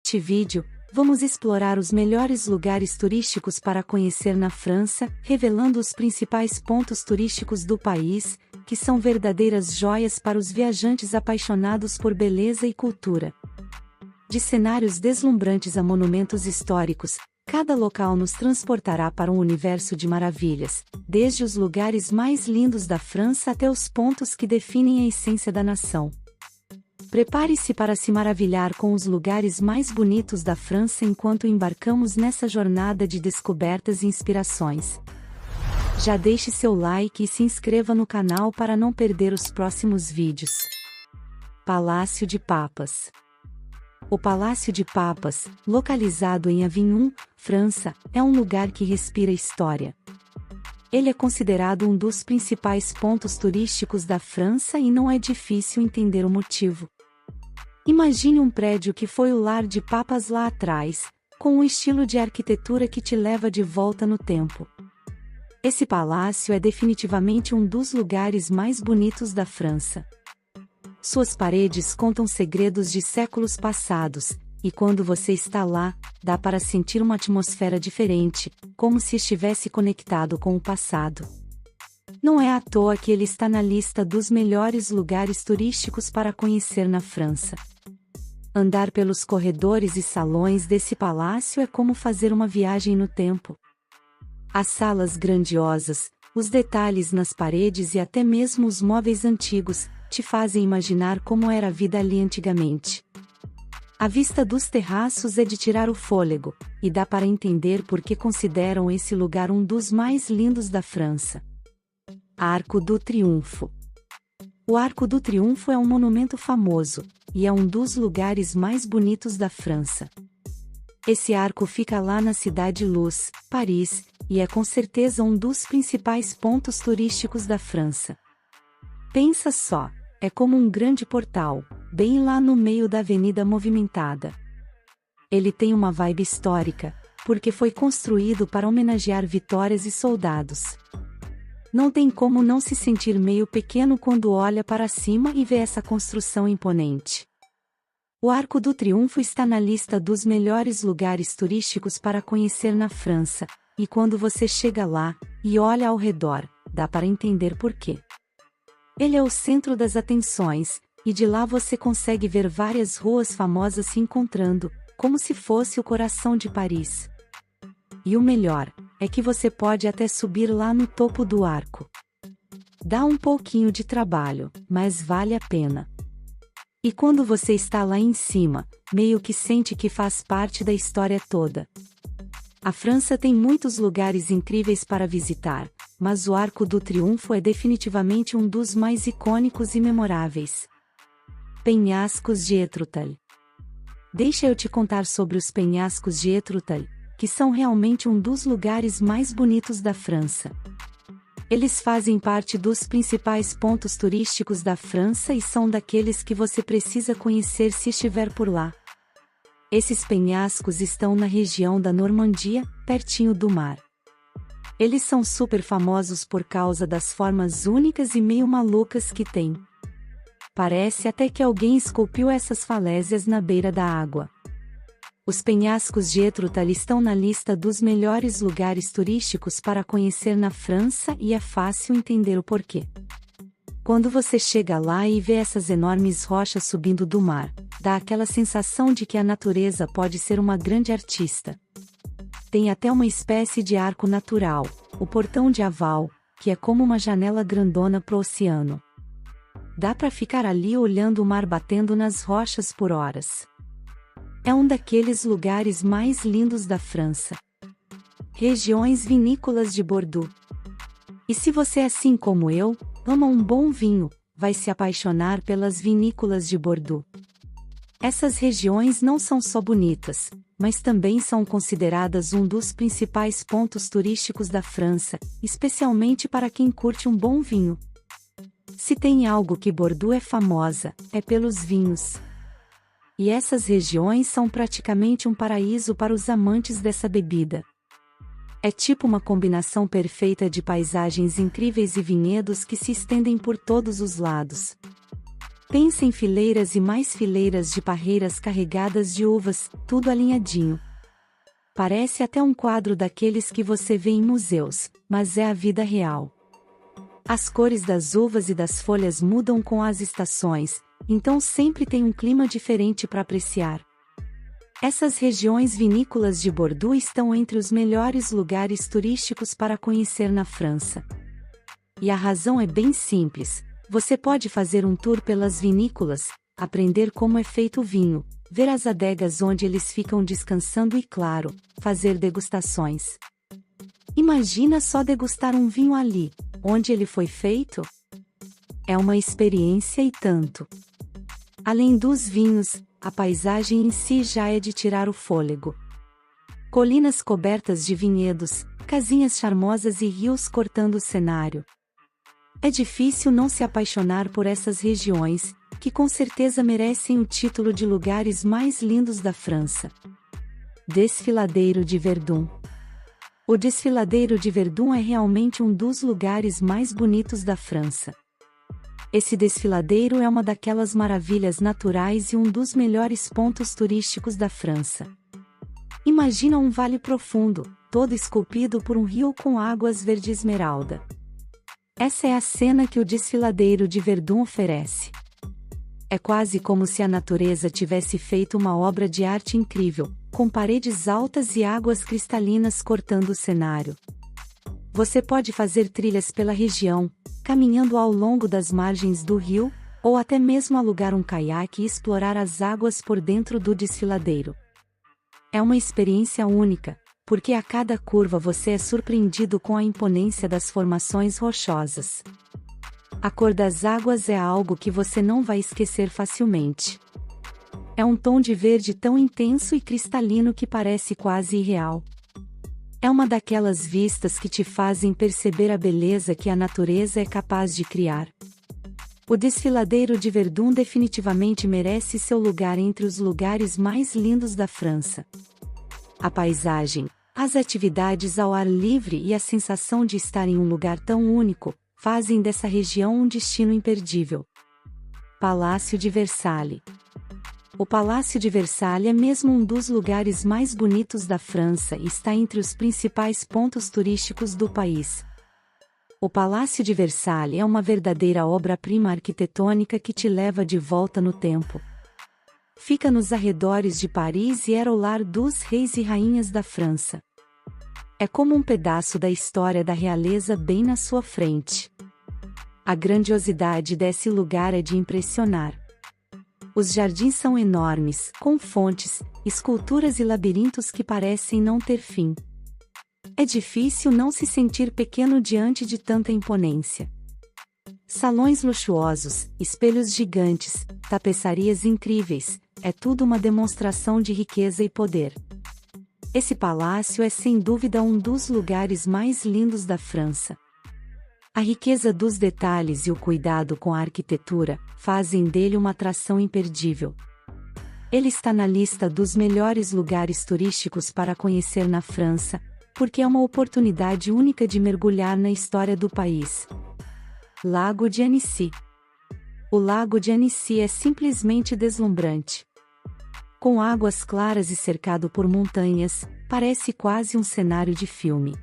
Neste vídeo, vamos explorar os melhores lugares turísticos para conhecer na França, revelando os principais pontos turísticos do país, que são verdadeiras joias para os viajantes apaixonados por beleza e cultura. De cenários deslumbrantes a monumentos históricos, cada local nos transportará para um universo de maravilhas, desde os lugares mais lindos da França até os pontos que definem a essência da nação. Prepare-se para se maravilhar com os lugares mais bonitos da França enquanto embarcamos nessa jornada de descobertas e inspirações. Já deixe seu like e se inscreva no canal para não perder os próximos vídeos. Palácio de Papas. O Palácio de Papas, localizado em Avignon, França, é um lugar que respira história. Ele é considerado um dos principais pontos turísticos da França e não é difícil entender o motivo. Imagine um prédio que foi o lar de papas lá atrás, com um estilo de arquitetura que te leva de volta no tempo. Esse palácio é definitivamente um dos lugares mais bonitos da França. Suas paredes contam segredos de séculos passados, e quando você está lá, dá para sentir uma atmosfera diferente, como se estivesse conectado com o passado. Não é à toa que ele está na lista dos melhores lugares turísticos para conhecer na França. Andar pelos corredores e salões desse palácio é como fazer uma viagem no tempo. As salas grandiosas, os detalhes nas paredes e até mesmo os móveis antigos, te fazem imaginar como era a vida ali antigamente. A vista dos terraços é de tirar o fôlego, e dá para entender por que consideram esse lugar um dos mais lindos da França. Arco do Triunfo. O Arco do Triunfo é um monumento famoso, e é um dos lugares mais bonitos da França. Esse arco fica lá na Cidade Luz, Paris, e é com certeza um dos principais pontos turísticos da França. Pensa só, é como um grande portal, bem lá no meio da avenida movimentada. Ele tem uma vibe histórica, porque foi construído para homenagear vitórias e soldados. Não tem como não se sentir meio pequeno quando olha para cima e vê essa construção imponente. O Arco do Triunfo está na lista dos melhores lugares turísticos para conhecer na França, e quando você chega lá, e olha ao redor, dá para entender por quê. Ele é o centro das atenções, e de lá você consegue ver várias ruas famosas se encontrando, como se fosse o coração de Paris. E o melhor, é que você pode até subir lá no topo do arco. Dá um pouquinho de trabalho, mas vale a pena. E quando você está lá em cima, meio que sente que faz parte da história toda. A França tem muitos lugares incríveis para visitar, mas o Arco do Triunfo é definitivamente um dos mais icônicos e memoráveis. Penhascos de Étretat. Deixa eu te contar sobre os penhascos de Étretat, que são realmente um dos lugares mais bonitos da França. Eles fazem parte dos principais pontos turísticos da França e são daqueles que você precisa conhecer se estiver por lá. Esses penhascos estão na região da Normandia, pertinho do mar. Eles são super famosos por causa das formas únicas e meio malucas que têm. Parece até que alguém esculpiu essas falésias na beira da água. Os penhascos de Étretat estão na lista dos melhores lugares turísticos para conhecer na França e é fácil entender o porquê. Quando você chega lá e vê essas enormes rochas subindo do mar, dá aquela sensação de que a natureza pode ser uma grande artista. Tem até uma espécie de arco natural, o Portão de Aval, que é como uma janela grandona pro oceano. Dá para ficar ali olhando o mar batendo nas rochas por horas. É um daqueles lugares mais lindos da França. Regiões vinícolas de Bordeaux. E se você, assim como eu, ama um bom vinho, vai se apaixonar pelas vinícolas de Bordeaux. Essas regiões não são só bonitas, mas também são consideradas um dos principais pontos turísticos da França, especialmente para quem curte um bom vinho. Se tem algo que Bordeaux é famosa, é pelos vinhos. E essas regiões são praticamente um paraíso para os amantes dessa bebida. É tipo uma combinação perfeita de paisagens incríveis e vinhedos que se estendem por todos os lados. Pensa em fileiras e mais fileiras de parreiras carregadas de uvas, tudo alinhadinho. Parece até um quadro daqueles que você vê em museus, mas é a vida real. As cores das uvas e das folhas mudam com as estações, então sempre tem um clima diferente para apreciar. Essas regiões vinícolas de Bordeaux estão entre os melhores lugares turísticos para conhecer na França. E a razão é bem simples: você pode fazer um tour pelas vinícolas, aprender como é feito o vinho, ver as adegas onde eles ficam descansando e, claro, fazer degustações. Imagina só degustar um vinho ali, onde ele foi feito? É uma experiência e tanto. Além dos vinhos, a paisagem em si já é de tirar o fôlego. Colinas cobertas de vinhedos, casinhas charmosas e rios cortando o cenário. É difícil não se apaixonar por essas regiões, que com certeza merecem o título de lugares mais lindos da França. Desfiladeiro de Verdun. O Desfiladeiro de Verdun é realmente um dos lugares mais bonitos da França. Esse desfiladeiro é uma daquelas maravilhas naturais e um dos melhores pontos turísticos da França. Imagina um vale profundo, todo esculpido por um rio com águas verde esmeralda. Essa é a cena que o Desfiladeiro de Verdun oferece. É quase como se a natureza tivesse feito uma obra de arte incrível, com paredes altas e águas cristalinas cortando o cenário. Você pode fazer trilhas pela região, caminhando ao longo das margens do rio, ou até mesmo alugar um caiaque e explorar as águas por dentro do desfiladeiro. É uma experiência única, porque a cada curva você é surpreendido com a imponência das formações rochosas. A cor das águas é algo que você não vai esquecer facilmente. É um tom de verde tão intenso e cristalino que parece quase irreal. É uma daquelas vistas que te fazem perceber a beleza que a natureza é capaz de criar. O Desfiladeiro de Verdun definitivamente merece seu lugar entre os lugares mais lindos da França. A paisagem, as atividades ao ar livre e a sensação de estar em um lugar tão único, fazem dessa região um destino imperdível. Palácio de Versalhes. O Palácio de Versalhes é mesmo um dos lugares mais bonitos da França e está entre os principais pontos turísticos do país. O Palácio de Versalhes é uma verdadeira obra-prima arquitetônica que te leva de volta no tempo. Fica nos arredores de Paris e era o lar dos reis e rainhas da França. É como um pedaço da história da realeza bem na sua frente. A grandiosidade desse lugar é de impressionar. Os jardins são enormes, com fontes, esculturas e labirintos que parecem não ter fim. É difícil não se sentir pequeno diante de tanta imponência. Salões luxuosos, espelhos gigantes, tapeçarias incríveis, é tudo uma demonstração de riqueza e poder. Esse palácio é sem dúvida um dos lugares mais lindos da França. A riqueza dos detalhes e o cuidado com a arquitetura fazem dele uma atração imperdível. Ele está na lista dos melhores lugares turísticos para conhecer na França, porque é uma oportunidade única de mergulhar na história do país. Lago de Annecy. O Lago de Annecy é simplesmente deslumbrante. Com águas claras e cercado por montanhas, parece quase um cenário de filme.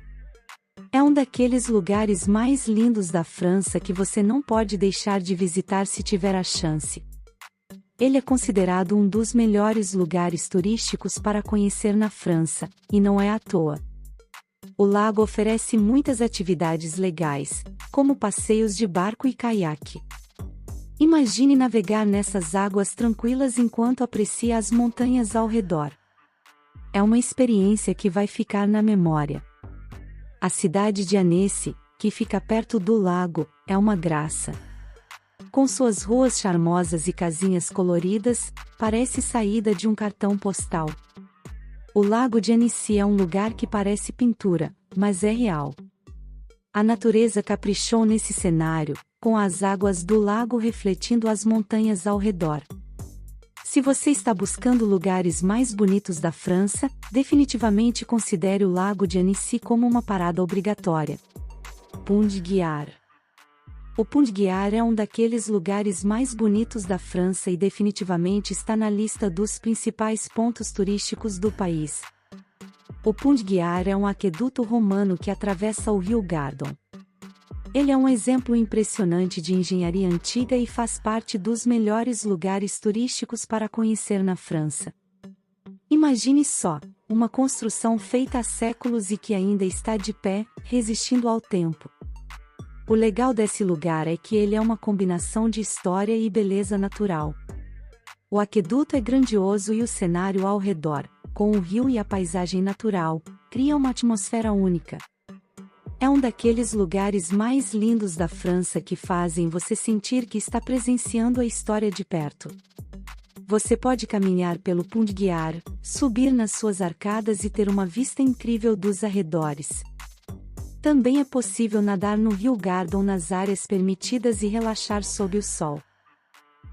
É um daqueles lugares mais lindos da França que você não pode deixar de visitar se tiver a chance. Ele é considerado um dos melhores lugares turísticos para conhecer na França, e não é à toa. O lago oferece muitas atividades legais, como passeios de barco e caiaque. Imagine navegar nessas águas tranquilas enquanto aprecia as montanhas ao redor. É uma experiência que vai ficar na memória. A cidade de Annecy, que fica perto do lago, é uma graça. Com suas ruas charmosas e casinhas coloridas, parece saída de um cartão postal. O Lago de Annecy é um lugar que parece pintura, mas é real. A natureza caprichou nesse cenário, com as águas do lago refletindo as montanhas ao redor. Se você está buscando lugares mais bonitos da França, definitivamente considere o Lago de Annecy como uma parada obrigatória. Pont de Gare. O Pontguiard é um daqueles lugares mais bonitos da França e definitivamente está na lista dos principais pontos turísticos do país. O Pontguiard é um aqueduto romano que atravessa o rio Gardon. Ele é um exemplo impressionante de engenharia antiga e faz parte dos melhores lugares turísticos para conhecer na França. Imagine só, uma construção feita há séculos e que ainda está de pé, resistindo ao tempo. O legal desse lugar é que ele é uma combinação de história e beleza natural. O aqueduto é grandioso e o cenário ao redor, com o rio e a paisagem natural, cria uma atmosfera única. É um daqueles lugares mais lindos da França que fazem você sentir que está presenciando a história de perto. Você pode caminhar pelo Pontguiard, subir nas suas arcadas e ter uma vista incrível dos arredores. Também é possível nadar no rio Gardon nas áreas permitidas e relaxar sob o sol.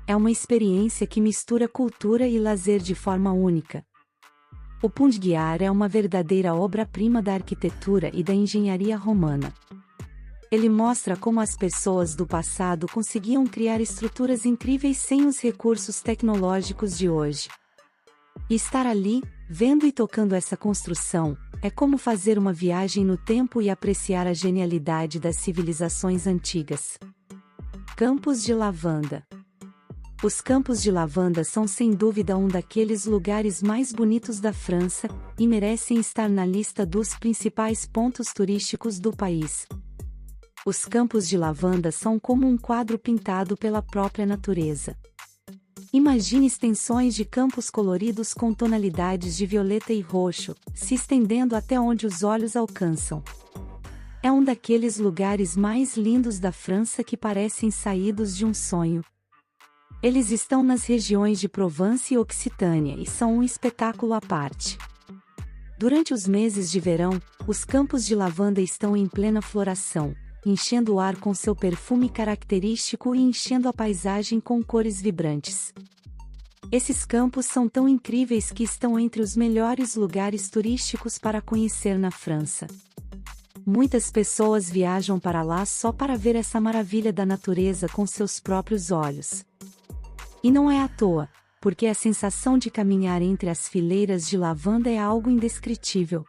É uma experiência que mistura cultura e lazer de forma única. O Pontguiard é uma verdadeira obra-prima da arquitetura e da engenharia romana. Ele mostra como as pessoas do passado conseguiam criar estruturas incríveis sem os recursos tecnológicos de hoje. E estar ali, vendo e tocando essa construção, é como fazer uma viagem no tempo e apreciar a genialidade das civilizações antigas. Campos de lavanda. Os campos de lavanda são sem dúvida um daqueles lugares mais bonitos da França, e merecem estar na lista dos principais pontos turísticos do país. Os campos de lavanda são como um quadro pintado pela própria natureza. Imagine extensões de campos coloridos com tonalidades de violeta e roxo, se estendendo até onde os olhos alcançam. É um daqueles lugares mais lindos da França que parecem saídos de um sonho. Eles estão nas regiões de Provence e Occitânia e são um espetáculo à parte. Durante os meses de verão, os campos de lavanda estão em plena floração, enchendo o ar com seu perfume característico e enchendo a paisagem com cores vibrantes. Esses campos são tão incríveis que estão entre os melhores lugares turísticos para conhecer na França. Muitas pessoas viajam para lá só para ver essa maravilha da natureza com seus próprios olhos. E não é à toa, porque a sensação de caminhar entre as fileiras de lavanda é algo indescritível.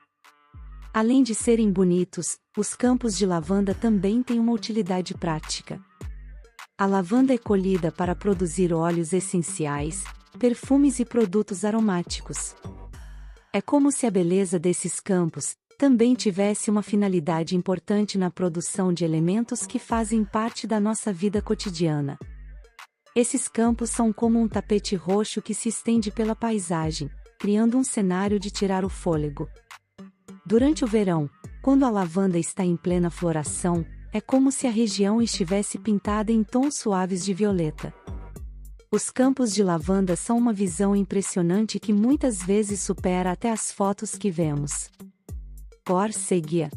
Além de serem bonitos, os campos de lavanda também têm uma utilidade prática. A lavanda é colhida para produzir óleos essenciais, perfumes e produtos aromáticos. É como se a beleza desses campos também tivesse uma finalidade importante na produção de elementos que fazem parte da nossa vida cotidiana. Esses campos são como um tapete roxo que se estende pela paisagem, criando um cenário de tirar o fôlego. Durante o verão, quando a lavanda está em plena floração, é como se a região estivesse pintada em tons suaves de violeta. Os campos de lavanda são uma visão impressionante que muitas vezes supera até as fotos que vemos. Córcega.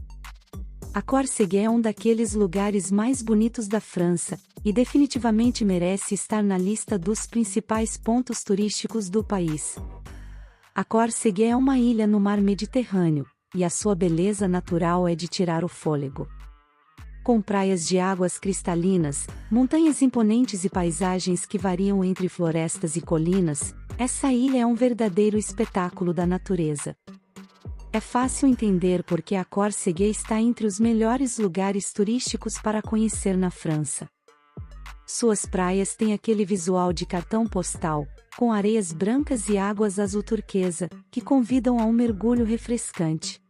A Córcega é um daqueles lugares mais bonitos da França, e definitivamente merece estar na lista dos principais pontos turísticos do país. A Córcega é uma ilha no mar Mediterrâneo, e a sua beleza natural é de tirar o fôlego. Com praias de águas cristalinas, montanhas imponentes e paisagens que variam entre florestas e colinas, essa ilha é um verdadeiro espetáculo da natureza. É fácil entender por que a Córcega está entre os melhores lugares turísticos para conhecer na França. Suas praias têm aquele visual de cartão postal, com areias brancas e águas azul turquesa, que convidam a um mergulho refrescante.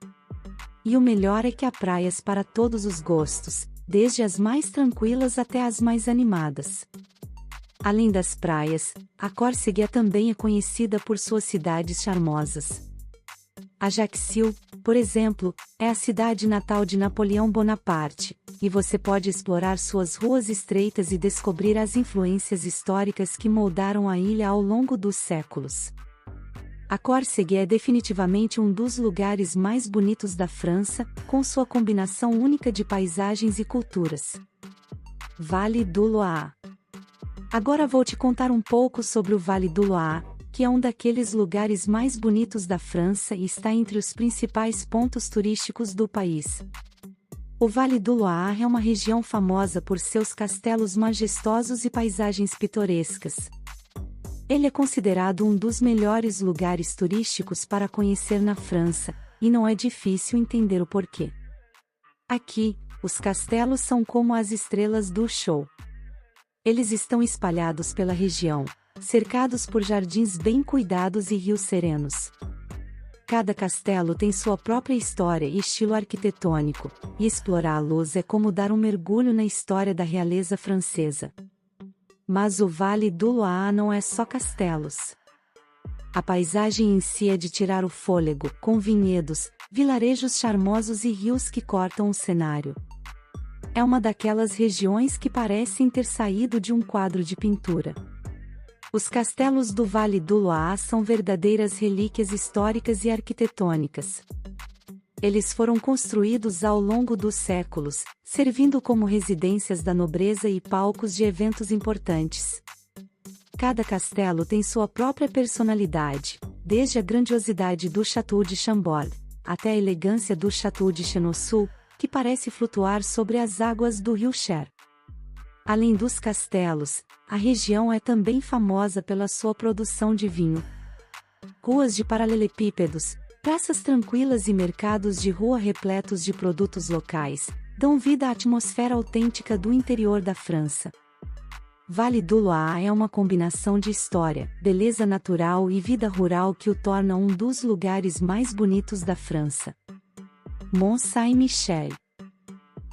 E o melhor é que há praias para todos os gostos, desde as mais tranquilas até as mais animadas. Além das praias, a Córcega também é conhecida por suas cidades charmosas. Ajaccio, por exemplo, é a cidade natal de Napoleão Bonaparte, e você pode explorar suas ruas estreitas e descobrir as influências históricas que moldaram a ilha ao longo dos séculos. A Córcega é definitivamente um dos lugares mais bonitos da França, com sua combinação única de paisagens e culturas. Vale do Loire. Agora vou te contar um pouco sobre o Vale do Loire, que é um daqueles lugares mais bonitos da França e está entre os principais pontos turísticos do país. O Vale do Loire é uma região famosa por seus castelos majestosos e paisagens pitorescas. Ele é considerado um dos melhores lugares turísticos para conhecer na França, e não é difícil entender o porquê. Aqui, os castelos são como as estrelas do show. Eles estão espalhados pela região, cercados por jardins bem cuidados e rios serenos. Cada castelo tem sua própria história e estilo arquitetônico, e explorá-los é como dar um mergulho na história da realeza francesa. Mas o Vale do Loire não é só castelos. A paisagem em si é de tirar o fôlego, com vinhedos, vilarejos charmosos e rios que cortam o cenário. É uma daquelas regiões que parecem ter saído de um quadro de pintura. Os castelos do Vale do Loire são verdadeiras relíquias históricas e arquitetônicas. Eles foram construídos ao longo dos séculos, servindo como residências da nobreza e palcos de eventos importantes. Cada castelo tem sua própria personalidade, desde a grandiosidade do Château de Chambord, até a elegância do Château de Chenonceau, que parece flutuar sobre as águas do rio Cher. Além dos castelos, a região é também famosa pela sua produção de vinho. Ruas de paralelepípedos, praças tranquilas e mercados de rua repletos de produtos locais, dão vida à atmosfera autêntica do interior da França. Vale do Loire é uma combinação de história, beleza natural e vida rural que o torna um dos lugares mais bonitos da França. Mont Saint-Michel.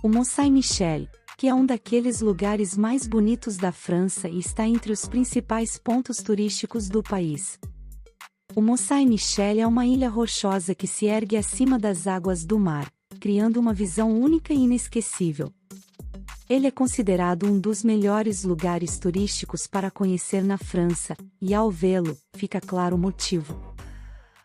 O Mont Saint-Michel, que é um daqueles lugares mais bonitos da França e está entre os principais pontos turísticos do país. O Mont Saint-Michel é uma ilha rochosa que se ergue acima das águas do mar, criando uma visão única e inesquecível. Ele é considerado um dos melhores lugares turísticos para conhecer na França, e ao vê-lo, fica claro o motivo.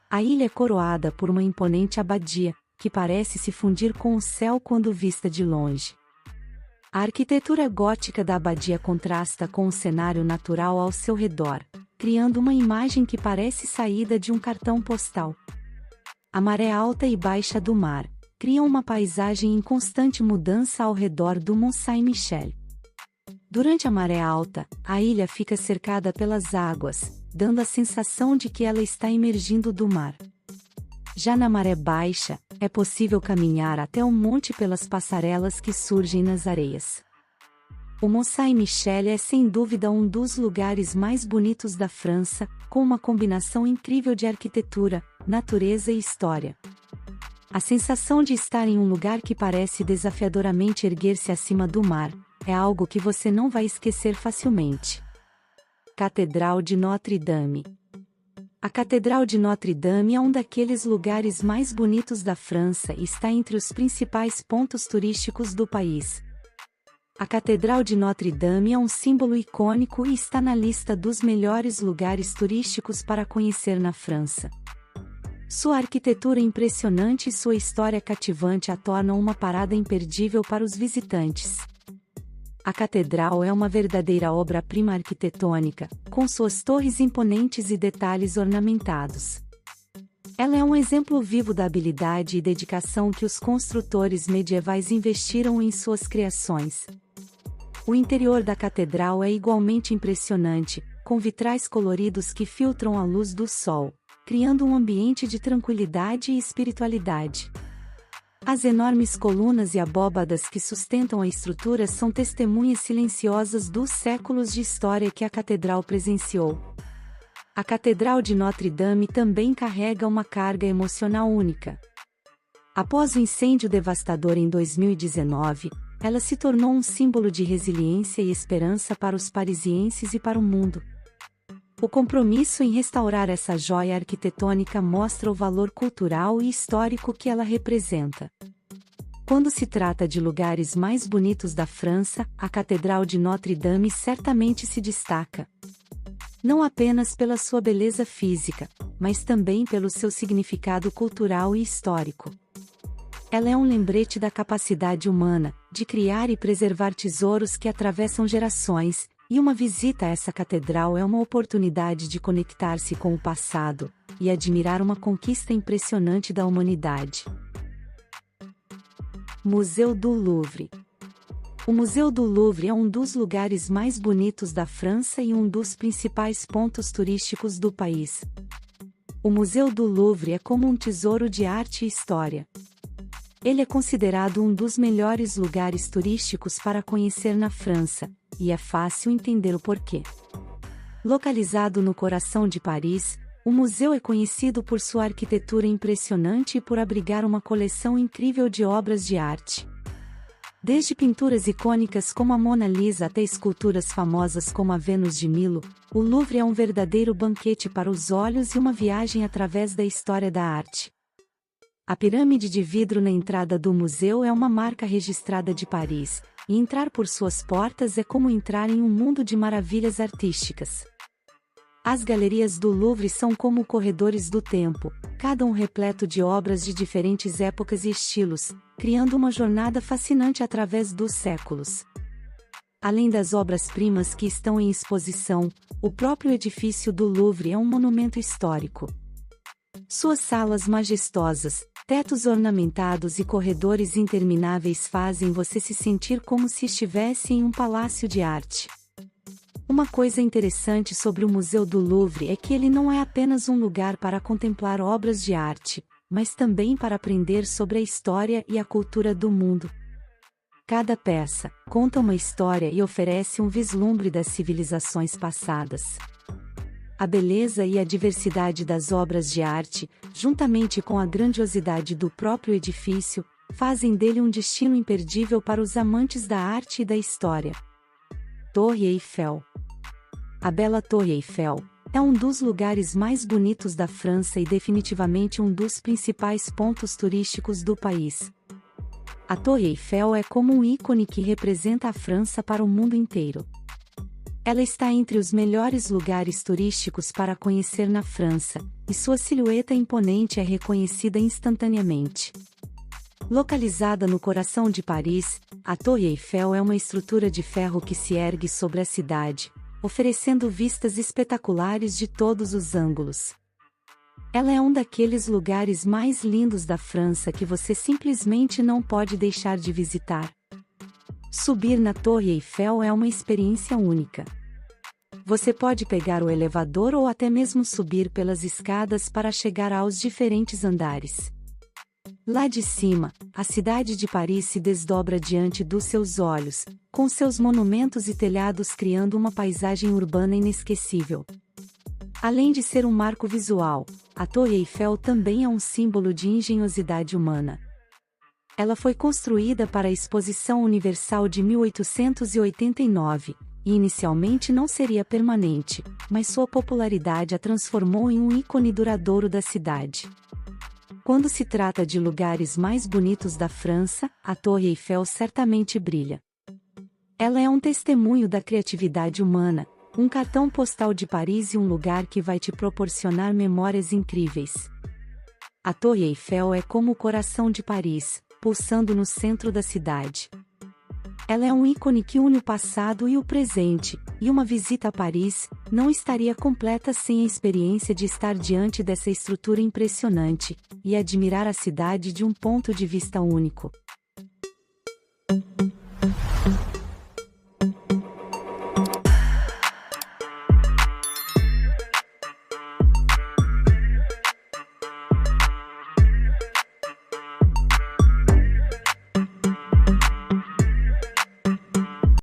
A ilha é coroada por uma imponente abadia, que parece se fundir com o céu quando vista de longe. A arquitetura gótica da abadia contrasta com o cenário natural ao seu redor, criando uma imagem que parece saída de um cartão postal. A maré alta e baixa do mar criam uma paisagem em constante mudança ao redor do Mont Saint-Michel. Durante a maré alta, a ilha fica cercada pelas águas, dando a sensação de que ela está emergindo do mar. Já na maré baixa, é possível caminhar até o monte pelas passarelas que surgem nas areias. O Mont Saint-Michel é sem dúvida um dos lugares mais bonitos da França, com uma combinação incrível de arquitetura, natureza e história. A sensação de estar em um lugar que parece desafiadoramente erguer-se acima do mar, é algo que você não vai esquecer facilmente. Catedral de Notre-Dame. A Catedral de Notre-Dame é um daqueles lugares mais bonitos da França e está entre os principais pontos turísticos do país. A Catedral de Notre-Dame é um símbolo icônico e está na lista dos melhores lugares turísticos para conhecer na França. Sua arquitetura impressionante e sua história cativante a tornam uma parada imperdível para os visitantes. A catedral é uma verdadeira obra-prima arquitetônica, com suas torres imponentes e detalhes ornamentados. Ela é um exemplo vivo da habilidade e dedicação que os construtores medievais investiram em suas criações. O interior da catedral é igualmente impressionante, com vitrais coloridos que filtram a luz do sol, criando um ambiente de tranquilidade e espiritualidade. As enormes colunas e abóbadas que sustentam a estrutura são testemunhas silenciosas dos séculos de história que a catedral presenciou. A Catedral de Notre-Dame também carrega uma carga emocional única. Após o incêndio devastador em 2019, ela se tornou um símbolo de resiliência e esperança para os parisienses e para o mundo. O compromisso em restaurar essa joia arquitetônica mostra o valor cultural e histórico que ela representa. Quando se trata de lugares mais bonitos da França, a Catedral de Notre-Dame certamente se destaca. Não apenas pela sua beleza física, mas também pelo seu significado cultural e histórico. Ela é um lembrete da capacidade humana de criar e preservar tesouros que atravessam gerações, e uma visita a essa catedral é uma oportunidade de conectar-se com o passado e admirar uma conquista impressionante da humanidade. Museu do Louvre. O Museu do Louvre é um dos lugares mais bonitos da França e um dos principais pontos turísticos do país. O Museu do Louvre é como um tesouro de arte e história. Ele é considerado um dos melhores lugares turísticos para conhecer na França, e é fácil entender o porquê. Localizado no coração de Paris, o museu é conhecido por sua arquitetura impressionante e por abrigar uma coleção incrível de obras de arte. Desde pinturas icônicas como a Mona Lisa até esculturas famosas como a Vênus de Milo, o Louvre é um verdadeiro banquete para os olhos e uma viagem através da história da arte. A pirâmide de vidro na entrada do museu é uma marca registrada de Paris, e entrar por suas portas é como entrar em um mundo de maravilhas artísticas. As galerias do Louvre são como corredores do tempo, cada um repleto de obras de diferentes épocas e estilos, criando uma jornada fascinante através dos séculos. Além das obras-primas que estão em exposição, o próprio edifício do Louvre é um monumento histórico. Suas salas majestosas, tetos ornamentados e corredores intermináveis fazem você se sentir como se estivesse em um palácio de arte. Uma coisa interessante sobre o Museu do Louvre é que ele não é apenas um lugar para contemplar obras de arte, mas também para aprender sobre a história e a cultura do mundo. Cada peça conta uma história e oferece um vislumbre das civilizações passadas. A beleza e a diversidade das obras de arte, juntamente com a grandiosidade do próprio edifício, fazem dele um destino imperdível para os amantes da arte e da história. Torre Eiffel. A bela Torre Eiffel é um dos lugares mais bonitos da França e definitivamente um dos principais pontos turísticos do país. A Torre Eiffel é como um ícone que representa a França para o mundo inteiro. Ela está entre os melhores lugares turísticos para conhecer na França, e sua silhueta imponente é reconhecida instantaneamente. Localizada no coração de Paris, a Torre Eiffel é uma estrutura de ferro que se ergue sobre a cidade, oferecendo vistas espetaculares de todos os ângulos. Ela é um daqueles lugares mais lindos da França que você simplesmente não pode deixar de visitar. Subir na Torre Eiffel é uma experiência única. Você pode pegar o elevador ou até mesmo subir pelas escadas para chegar aos diferentes andares. Lá de cima, a cidade de Paris se desdobra diante dos seus olhos, com seus monumentos e telhados criando uma paisagem urbana inesquecível. Além de ser um marco visual, a Torre Eiffel também é um símbolo de engenhosidade humana. Ela foi construída para a Exposição Universal de 1889, e inicialmente não seria permanente, mas sua popularidade a transformou em um ícone duradouro da cidade. Quando se trata de lugares mais bonitos da França, a Torre Eiffel certamente brilha. Ela é um testemunho da criatividade humana, um cartão postal de Paris e um lugar que vai te proporcionar memórias incríveis. A Torre Eiffel é como o coração de Paris, pulsando no centro da cidade. Ela é um ícone que une o passado e o presente, e uma visita a Paris não estaria completa sem a experiência de estar diante dessa estrutura impressionante e admirar a cidade de um ponto de vista único.